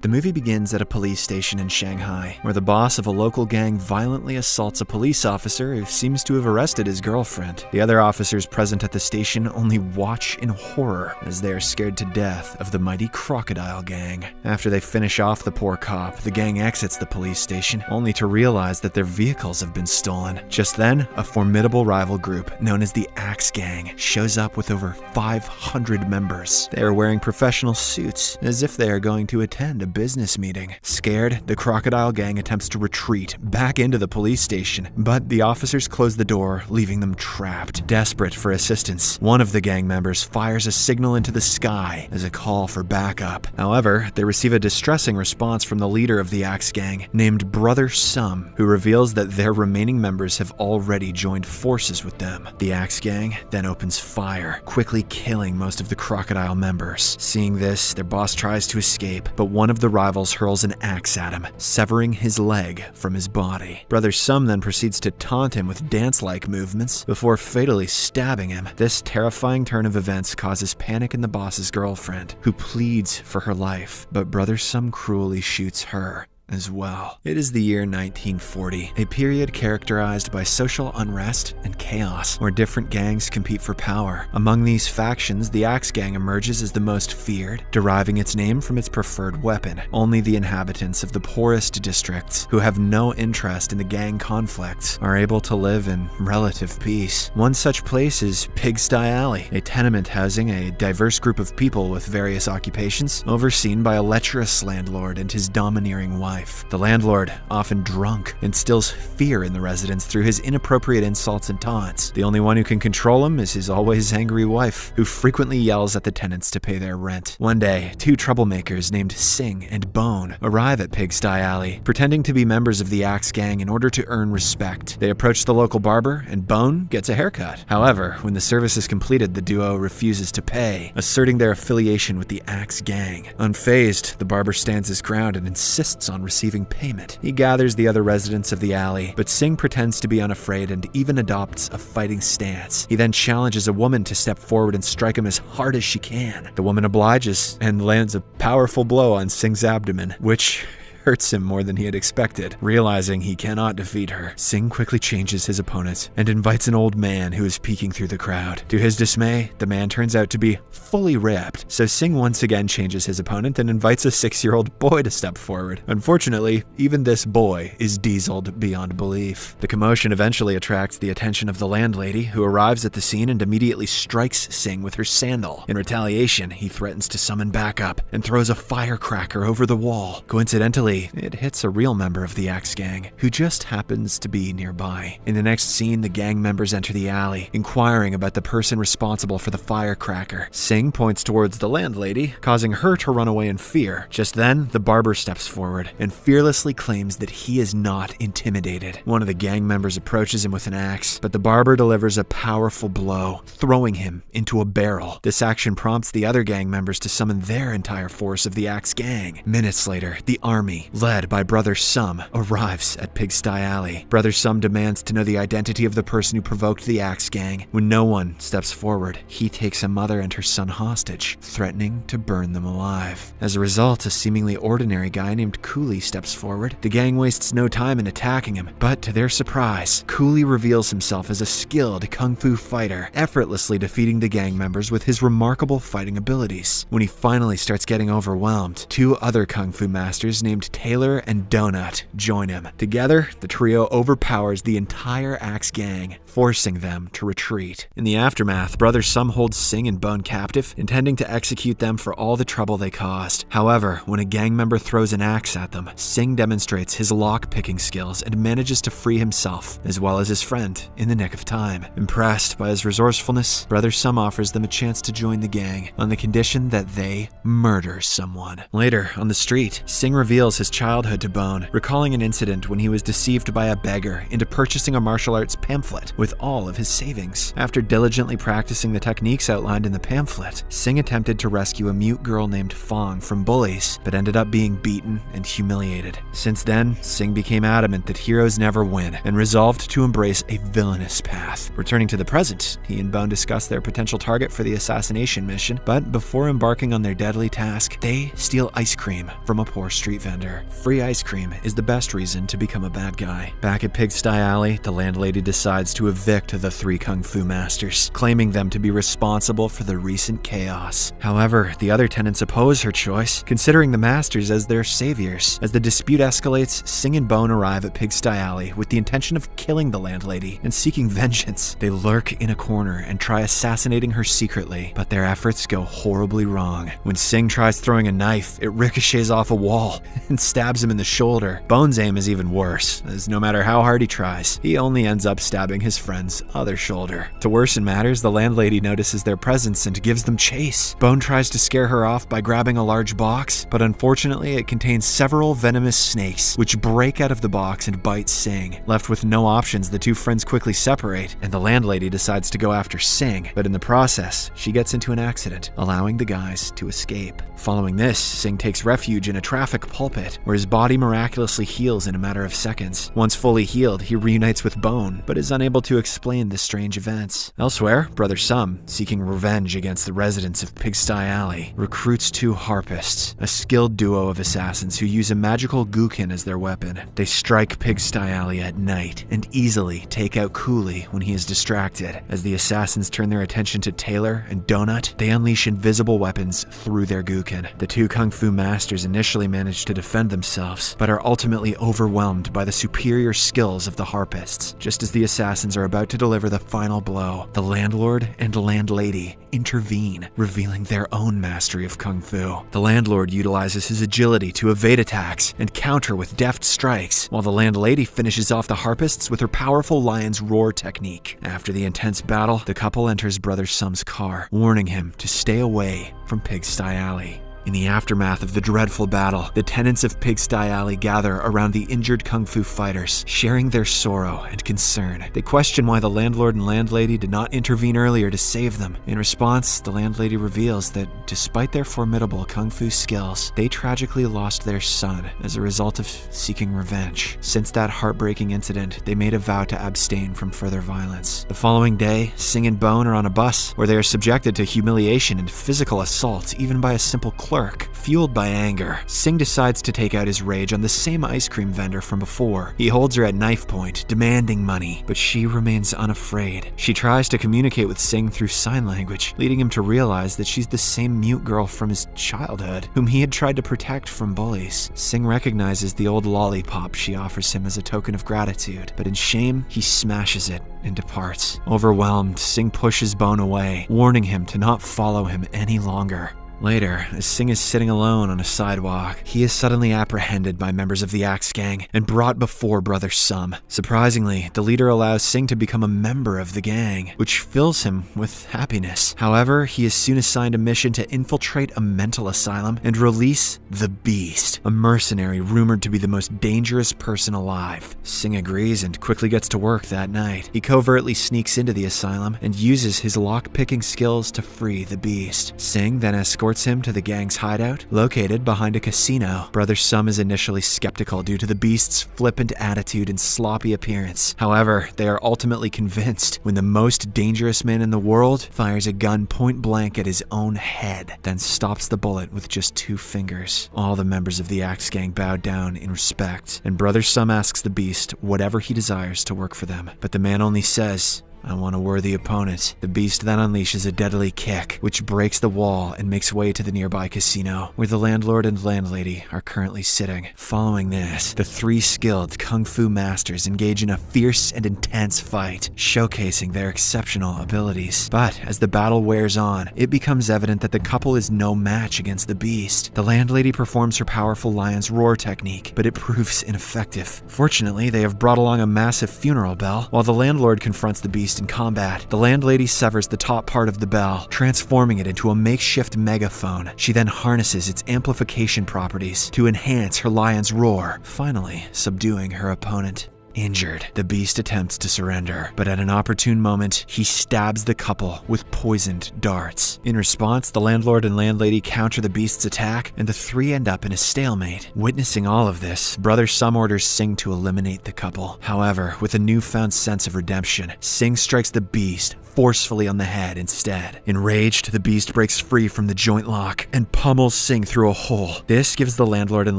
The movie begins at a police station in Shanghai, where the boss of a local gang violently assaults a police officer who seems to have arrested his girlfriend. The other officers present at the station only watch in horror as they are scared to death of the mighty crocodile gang. After they finish off the poor cop, the gang exits the police station, only to realize that their vehicles have been stolen. Just then, a formidable rival group known as the Axe Gang shows up with over 500 members. They are wearing professional suits, as if they are going to attend a business meeting. Scared, the crocodile gang attempts to retreat back into the police station, but the officers close the door, leaving them trapped. Desperate for assistance, one of the gang members fires a signal into the sky as a call for backup. However, they receive a distressing response from the leader of the Axe Gang, named Brother Sum, who reveals that their remaining members have already joined forces with them. The Axe Gang then opens fire, quickly killing most of the crocodile members. Seeing this, their boss tries to escape, but one of the rivals hurls an axe at him, severing his leg from his body. Brother Sum then proceeds to taunt him with dance-like movements before fatally stabbing him. This terrifying turn of events causes panic in the boss's girlfriend, who pleads for her life, but Brother Sum cruelly shoots her as well. It is the year 1940, a period characterized by social unrest and chaos, where different gangs compete for power. Among these factions, the Axe Gang emerges as the most feared, deriving its name from its preferred weapon. Only the inhabitants of the poorest districts, who have no interest in the gang conflicts, are able to live in relative peace. One such place is Pigsty Alley, a tenement housing a diverse group of people with various occupations, overseen by a lecherous landlord and his domineering wife. The landlord, often drunk, instills fear in the residents through his inappropriate insults and taunts. The only one who can control him is his always angry wife, who frequently yells at the tenants to pay their rent. One day, two troublemakers named Sing and Bone arrive at Pigsty Alley, pretending to be members of the Axe Gang in order to earn respect. They approach the local barber, and Bone gets a haircut. However, when the service is completed, the duo refuses to pay, asserting their affiliation with the Axe Gang. Unfazed, the barber stands his ground and insists on receiving payment. He gathers the other residents of the alley, but Sing pretends to be unafraid and even adopts a fighting stance. He then challenges a woman to step forward and strike him as hard as she can. The woman obliges and lands a powerful blow on Sing's abdomen, which hurts him more than he had expected. Realizing he cannot defeat her, Sing quickly changes his opponent and invites an old man who is peeking through the crowd. To his dismay, the man turns out to be fully ripped, so Sing once again changes his opponent and invites a 6-year-old boy to step forward. Unfortunately, even this boy is dieseled beyond belief. The commotion eventually attracts the attention of the landlady, who arrives at the scene and immediately strikes Sing with her sandal. In retaliation, he threatens to summon backup and throws a firecracker over the wall. Coincidentally, it hits a real member of the Axe Gang, who just happens to be nearby. In the next scene, the gang members enter the alley, inquiring about the person responsible for the firecracker. Sing points towards the landlady, causing her to run away in fear. Just then, the barber steps forward and fearlessly claims that he is not intimidated. One of the gang members approaches him with an axe, but the barber delivers a powerful blow, throwing him into a barrel. This action prompts the other gang members to summon their entire force of the Axe Gang. Minutes later, the army, led by Brother Sum, arrives at Pigsty Alley. Brother Sum demands to know the identity of the person who provoked the Axe Gang. When no one steps forward, he takes a mother and her son hostage, threatening to burn them alive. As a result, a seemingly ordinary guy named Cooley steps forward. The gang wastes no time in attacking him, but to their surprise, Cooley reveals himself as a skilled kungfu fighter, effortlessly defeating the gang members with his remarkable fighting abilities. When he finally starts getting overwhelmed, two other kungfu masters named Taylor and Donut join him. Together, the trio overpowers the entire Axe Gang, forcing them to retreat. In the aftermath, Brother Sum holds Sing and Bone captive, intending to execute them for all the trouble they caused. However, when a gang member throws an axe at them, Sing demonstrates his lock-picking skills and manages to free himself, as well as his friend, in the nick of time. Impressed by his resourcefulness, Brother Sum offers them a chance to join the gang, on the condition that they murder someone. Later, on the street, Sing reveals his childhood to Bone, recalling an incident when he was deceived by a beggar into purchasing a martial arts pamphlet with all of his savings. After diligently practicing the techniques outlined in the pamphlet, Singh attempted to rescue a mute girl named Fong from bullies, but ended up being beaten and humiliated. Since then, Singh became adamant that heroes never win and resolved to embrace a villainous path. Returning to the present, he and Bone discuss their potential target for the assassination mission, but before embarking on their deadly task, they steal ice cream from a poor street vendor. Free ice cream is the best reason to become a bad guy. Back at Pigsty Alley, the landlady decides to evict the three kung fu masters, claiming them to be responsible for the recent chaos. However, the other tenants oppose her choice, considering the masters as their saviors. As the dispute escalates, Singh and Bone arrive at Pigsty Alley with the intention of killing the landlady and seeking vengeance. They lurk in a corner and try assassinating her secretly, but their efforts go horribly wrong. When Singh tries throwing a knife, it ricochets off a wall and stabs him in the shoulder. Bone's aim is even worse, as no matter how hard he tries, he only ends up stabbing his friend's other shoulder. To worsen matters, the landlady notices their presence and gives them chase. Bone tries to scare her off by grabbing a large box, but unfortunately it contains several venomous snakes, which break out of the box and bite Singh. Left with no options, the two friends quickly separate, and the landlady decides to go after Singh, but in the process, she gets into an accident, allowing the guys to escape. Following this, Singh takes refuge in a traffic pulpit, where his body miraculously heals in a matter of seconds. Once fully healed, he reunites with Bone, but is unable to explain the strange events. Elsewhere, Brother Sum, seeking revenge against the residents of Pigsty Alley, recruits two harpists, a skilled duo of assassins who use a magical guqin as their weapon. They strike Pigsty Alley at night and easily take out Cooley when he is distracted. As the assassins turn their attention to Taylor and Donut, they unleash invisible weapons through their guqin. The two kung fu masters initially manage to defend themselves, but are ultimately overwhelmed by the superior skills of the harpists. Just as the assassins are about to deliver the final blow, the landlord and landlady intervene, revealing their own mastery of kung fu. The landlord utilizes his agility to evade attacks and counter with deft strikes, while the landlady finishes off the harpists with her powerful lion's roar technique. After the intense battle, the couple enters Brother Sum's car, warning him to stay away from Pigsty Alley. In the aftermath of the dreadful battle, the tenants of Pigsty Alley gather around the injured kung fu fighters, sharing their sorrow and concern. They question why the landlord and landlady did not intervene earlier to save them. In response, the landlady reveals that despite their formidable kung fu skills, they tragically lost their son as a result of seeking revenge. Since that heartbreaking incident, they made a vow to abstain from further violence. The following day, Singh and Bone are on a bus where they are subjected to humiliation and physical assault, even by a simple clerk. Fueled by anger, Singh decides to take out his rage on the same ice cream vendor from before. He holds her at knife point, demanding money, but she remains unafraid. She tries to communicate with Singh through sign language, leading him to realize that she's the same mute girl from his childhood, whom he had tried to protect from bullies. Singh recognizes the old lollipop she offers him as a token of gratitude, but in shame, he smashes it and departs. Overwhelmed, Singh pushes Bone away, warning him to not follow him any longer. Later, as Singh is sitting alone on a sidewalk, he is suddenly apprehended by members of the Axe Gang and brought before Brother Sum. Surprisingly, the leader allows Singh to become a member of the gang, which fills him with happiness. However, he is soon assigned a mission to infiltrate a mental asylum and release the Beast, a mercenary rumored to be the most dangerous person alive. Singh agrees and quickly gets to work that night. He covertly sneaks into the asylum and uses his lock-picking skills to free the Beast. Singh then escorts him to the gang's hideout, located behind a casino. Brother Sum is initially skeptical due to the Beast's flippant attitude and sloppy appearance. However, they are ultimately convinced when the most dangerous man in the world fires a gun point blank at his own head, then stops the bullet with just 2 fingers. All the members of the Axe Gang bow down in respect, and Brother Sum asks the Beast whatever he desires to work for them. But the man only says, "I want a worthy opponent." The Beast then unleashes a deadly kick, which breaks the wall and makes way to the nearby casino, where the landlord and landlady are currently sitting. Following this, the 3 skilled kung fu masters engage in a fierce and intense fight, showcasing their exceptional abilities. But as the battle wears on, it becomes evident that the couple is no match against the Beast. The landlady performs her powerful lion's roar technique, but it proves ineffective. Fortunately, they have brought along a massive funeral bell, while the landlord confronts the Beast beast in combat, the landlady severs the top part of the bell, transforming it into a makeshift megaphone. She then harnesses its amplification properties to enhance her lion's roar, finally subduing her opponent. Injured, the beast attempts to surrender, but at an opportune moment, he stabs the couple with poisoned darts. In response, the landlord and landlady counter the beast's attack, and the three end up in a stalemate. Witnessing all of this, Brother Sum orders Sing to eliminate the couple. However, with a newfound sense of redemption, Sing strikes the beast forcefully on the head instead. Enraged, the beast breaks free from the joint lock and pummels Sing through a hole. This gives the landlord and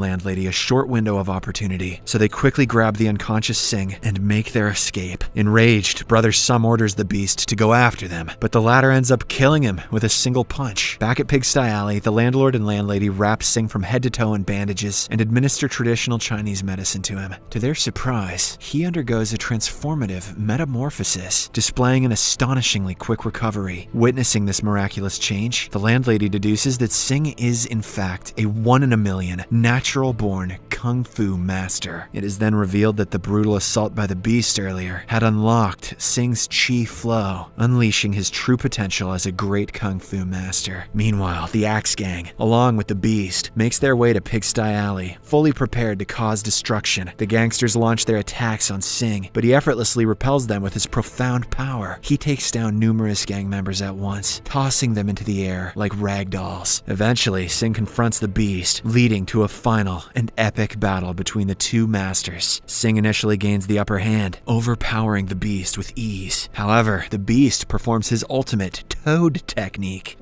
landlady a short window of opportunity, so they quickly grab the unconscious Sing and make their escape. Enraged, Brother Sum orders the beast to go after them, but the latter ends up killing him with a single punch. Back at Pigsty Alley, the landlord and landlady wrap Sing from head to toe in bandages and administer traditional Chinese medicine to him. To their surprise, he undergoes a transformative metamorphosis, displaying an astonishingly quick recovery. Witnessing this miraculous change, the landlady deduces that Sing is in fact a 1 in a million natural-born kung fu master. It is then revealed that the brutal assault by the beast earlier had unlocked Sing's chi flow, unleashing his true potential as a great kung fu master. Meanwhile, the Axe Gang, along with the beast, makes their way to Pigsty Alley, fully prepared to cause destruction. The gangsters launch their attacks on Sing, but he effortlessly repels them with his profound power. He takes down numerous gang members at once, tossing them into the air like rag dolls. Eventually, Sing confronts the beast, leading to a final and epic battle between the two masters. Sing initially gains the upper hand, overpowering the beast with ease. However, the beast performs his ultimate toad technique,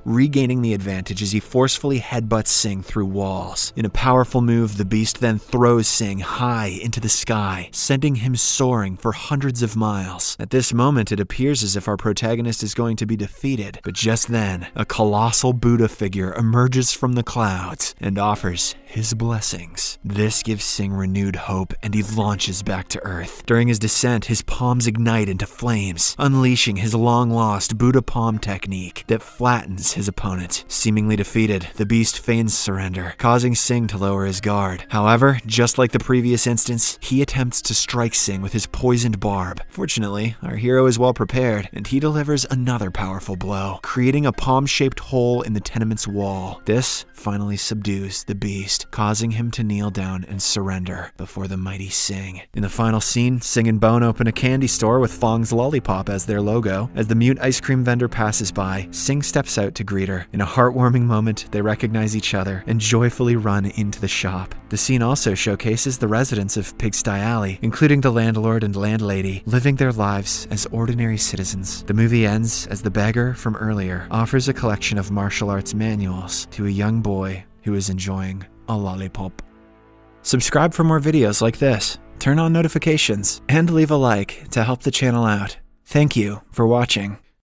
regaining the advantage as he forcefully headbutts Sing through walls. In a powerful move, the beast then throws Sing high into the sky, sending him soaring for hundreds of miles. At this moment, it appears as if our protagonist is going to be defeated, but just then, a colossal Buddha figure emerges from the clouds and offers his blessings. This gives Sing renewed hope, and he launches back to Earth. During his descent, his palms ignite into flames, unleashing his long-lost Buddha palm technique that flattens his opponent. Seemingly defeated, the beast feigns surrender, causing Sing to lower his guard. However, just like the previous instance, he attempts to strike Sing with his poisoned barb. Fortunately, our hero is well prepared, and he delivers another powerful blow, creating a palm-shaped hole in the tenement's wall. This finally subdues the beast, causing him to kneel down and surrender before the mighty Sing. In the final scene, Sing and Bone open a candy store with Fong's Lollipop as their logo. As the mute ice cream vendor passes by, Sing steps out to greet her. In a heartwarming moment, they recognize each other and joyfully run into the shop. The scene also showcases the residents of Pigsty Alley, including the landlord and landlady, living their lives as ordinary citizens. The movie ends as the beggar from earlier offers a collection of martial arts manuals to a young boy who is enjoying a lollipop. Subscribe for more videos like this, turn on notifications, and leave a like to help the channel out. Thank you for watching.